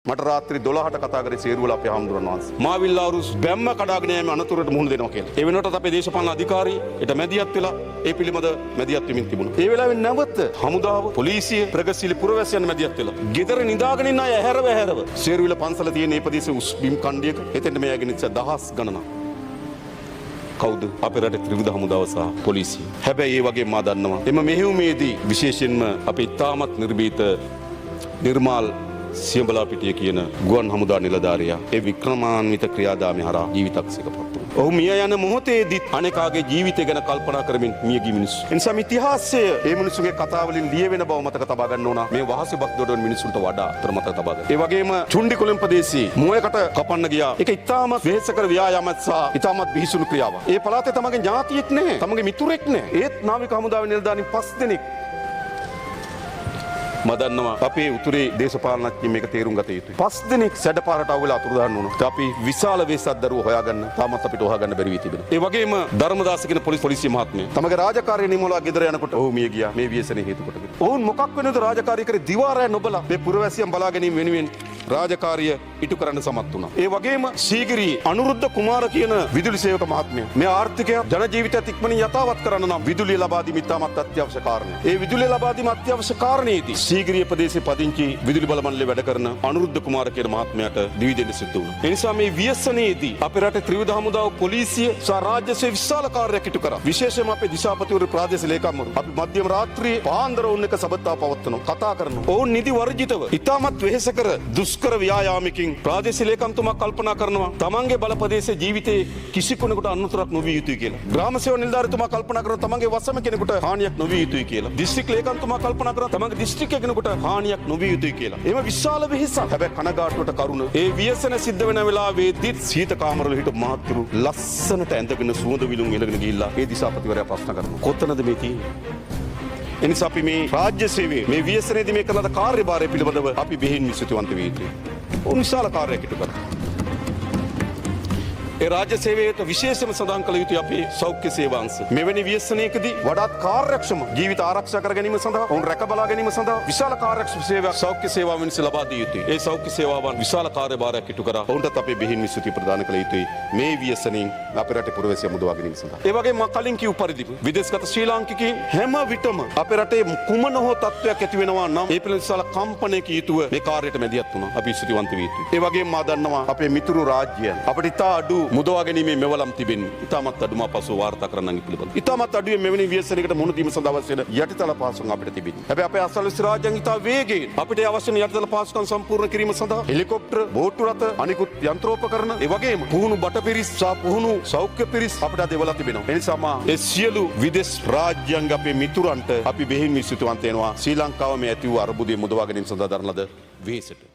මට රාත්‍රී 12ට කතා කරේ සේරුවල අපේ හාමුදුරන් වහන්සේ. මාවිල්ලාරුස් බැම්ම කඩාගෙන යෑම අනතුරට මුහුණ දෙනවා කියලා. ඒ වෙනුවට අපේ දේශපාලන අධිකාරී ඊට මැදිහත් වෙලා ඒ පිළිබඳ මැදිහත් වෙමින් තිබුණා. ඒ වෙලාවේ නැවත හමුදාව, පොලිසිය, ප්‍රගතිශීලී පුරවැසියන් මැදිහත් වෙලා ගෙදර නිදාගෙන ඉන්න අය ඇහැරව සේරුවල පන්සල තියෙන මේ ප්‍රදේශයේ උස් බිම් කණ්ඩියක එතෙන්ට මේ යගෙන ඉච්ච දහස් ගණනක්. කවුද? අපේ රටේ ත්‍රිවිධ හමුදාව සහ පොලිසිය. හැබැයි ඒ වගේම මා දන්නවා එම මෙහෙයුමේදී විශේෂයෙන්ම අපේ ඉතාමත් නිර්භීත නිර්මාල් සියඹලා පිටිය කියන ගුවන් හමුදා නිලධාරියා ඒ වික්‍රමාන්විත ක්‍රියාදාමය හරහා ජීවිතක්ෂයකපත් වුණා. ඔහු මිය යන මොහොතේදී අනේකාගේ ජීවිතය ගැන කල්පනා කරමින් මිය ගිය මිනිස්සු. එනිසා ඉතිහාසය මේ මිනිස්සුගේ කතාවලින් ලියවෙන බව මතක තබා ගන්න ඕන. මේ වහසේ බස් දොඩවන මිනිස්සුන්ට වඩා අතර මතක තබා ගන්න. ඒ වගේම චුණ්ඩිකුලම් ප්‍රදේශයේ මුවයකට කපන්න ගියා. ඒක ඉතාමත් වෙහෙසකර ව්‍යායාමයක් සහ ඉතාමත් බිහිසුණු ක්‍රියාවක්. ඒ පළාතේ තමගේ ඥාතියෙක් නැහැ. තමගේ මිතුරෙක් නැහැ. ඒත් නාවික හමුදාවේ නිලධාරීන් 5 දෙනෙක් මදන්නවා අපේ උතුරේ දේශපාලනඥයින් මේක තේරුම් ගත යුතුයි. 5 දෙනෙක් සැඩපාරට අවුලා අතුරුදහන් වුණා. අපි විශාල වෙස්සක් දරුවෝ හොයාගන්න තාමත් අපිට හොයාගන්න බැරි වී තිබෙනවා. ඒ වගේම ධර්මදාස කියන පොලිසිය මහත්මයා තමගේ රාජකාරිය නිමවලා ගෙදර යනකොට ඔහු මිය ගියා. මේ ව්‍යසනයේ හේතු කොටගෙන. ඔවුන් මොකක් වෙනවද රාජකාරිය කරේ දිවා රැ නොබලා මේ පුරවැසියන් බලා ගැනීම වෙනුවෙන් රාජකාරිය ඉටු කරන්න සමත් වුණා. ඒ වගේම සීගිරි අනුරුද්ධ කුමාර කියන විදුලි සේවක මහත්මයා මේ ආර්ථිකය ජන ජීවිතයත් ඉක්මනින් යථාවත් කරන්න නම් විදුලිය ලබා දීම ඉතාමත් අත්‍යවශ්‍ය කාරණයක්. ඒ විදුලිය ලබා දීම අත්‍යවශ්‍ය කාරණේදී සීගිරිය ප්‍රදේශයේ පදිංචි විදුලි බල මණ්ඩලයේ වැඩ කරන අනුරුද්ධ කුමාර කියන මහත්මයාට දිවි දෙන්න සිද්ධ වුණා. ඒ නිසා මේ ව්‍යසනයේදී අපේ රටේ ත්‍රිවිධ හමුදාව, පොලිසිය සහ රාජ්‍ය සේවය විශාල කාර්යයක් ඉටු කරා. විශේෂයෙන්ම අපේ දිසාපතිවරු ප්‍රාදේශීය ලේකම්වරු අපි මධ්‍යම රාත්‍රියේ පාන්දර වුන් එක සබත්තා පවත්වනවා, කතා කරනවා. ඔවුන් නිදි වර්ජිතව ඉතාමත් වෙහෙසකර දුෂ්කර ව්‍යායාමකින් ප්‍රාදේශීය ලේකම්තුමා කල්පනා කරනවා තමන්ගේ බල ප්‍රදේශයේ ජීවිතේ කිසි කෙනෙකුට අනුතරක් නොවිය යුතුයි කියලා. ග්‍රාම සේවා නිලධාරීතුමා කල්පනා කරනවා තමන්ගේ වසම කෙනෙකුට හානියක් නොවිය යුතුයි කියලා. දිස්ත්‍රික් ලේකම්තුමා කල්පනා කරනවා තමන්ගේ දිස්ත්‍රික්කයේ කෙනෙකුට හානියක් නොවිය යුතුයි කියලා. එම විශාල වෙහෙසක්. හැබැයි කනගාටුවට කරුණ ඒ ව්‍යසන සිද්ධ වෙන වෙලාවේදී සීත කාමරවල හිටපු මහත්තුරු ලස්සනට ඇඳගෙන සුවඳ විලුම් එළගෙන ගිහිල්ලා ඒ දිසාපතිවරයා ප්‍රශ්න කරනවා. කොතනද මේ තියෙන්නේ? එනිසා අපි මේ රාජ්‍ය සේවයේ මේ ව්‍යසනයේදී මේ කරන කාර්යභාරය පිළිබඳව අපි බෙහෙන් විශ්වතුවන්ත විය යුතුයි. විශාල කාර්යයක් ඉටු කරා. ඒ රාජ්‍ය සේවයට විශේෂම සඳහන් කළ යුතුයි අපේ සෞඛ්‍ය සේවාංශ. මෙවැනි ව්‍යසනයකදී වඩාත් කාර්යක්ෂම ජීවිත ආරක්ෂා කර ගැනීම සඳහා ඔවුන් රැක බලා ගැනීම සඳහා විශාල කාර්යක්ෂම සේවයක් සෞඛ්‍ය සේවාවන් විසින් ලබා දිය යුතුයි. ඒ සෞඛ්‍ය සේවාවන් විශාල කාර්යභාරයක් ඉටු කරා. ඔවුන්ටත් අපේ බෙහෙන් විශ්වතුයි ප්‍රදාන කළ යුතුයි. මේ ව්‍යසනයෙන් අපේ රටේ පුරවැසියන් මුදවා ගැනීම සඳහා. ඒ වගේම මා කලින් කිව් පරිදි විදේශගත ශ්‍රී ලාංකිකයින් හැම විටම අපේ රටේ කුමන හෝ තත්ත්වයක් ඇති වෙනවා නම් ඒ පිළිබඳ විශාල කම්පනයක යුතුව මේ කාර්යයට මැදිහත් වුණා. අපි විශ්වතුවන්ත විය යුතුයි. ඒ වගේම මා දන්නවා අපේ මිතුරු රාජ්‍යයන් අපිට ඉතා අඩු මුදවා ගැනීමේ වලම් තිබෙන්නේ. ඉතාමත් අඩුම පසු වාර්තා කරන්න පිළිබඳ. ඉතාමත් අඩුවේ මෙවැනි ව්‍යසනයකට මුහුණ දීම සඳහා අවශ්‍ය වෙන යටිතල පහසුකම් අපිට තිබෙන්නේ. හැබැයි අපේ අසල්වැසි රාජ්‍යයන් ඉතා වේගයෙන් අපිට අවශ්‍ය වෙන යටිතල පහසුකම් සම්පූර්ණ කිරීම සඳහා හෙලිකොප්ටර්, බෝට්ටු රථ, අනිකුත් යන්ත්‍රෝපකරණ, ඒ වගේම පුහුණු බටපිරිස් සහ පුහුණු සෞඛ්‍ය පිරිස් අපිට දෙවලා තිබෙනවා. ඒ නිසා මා ඒ සියලු විදේශ රාජ්‍යයන්ගේ අපේ මිතුරන්ට අපි බෙහෙන් විශ්වතුවන්ත වෙනවා. ශ්‍රී ලංකාව මේ ඇති වූ අර්බුදයේ මුදවා ගැනීම සඳහා දරන ලද වෙහෙසට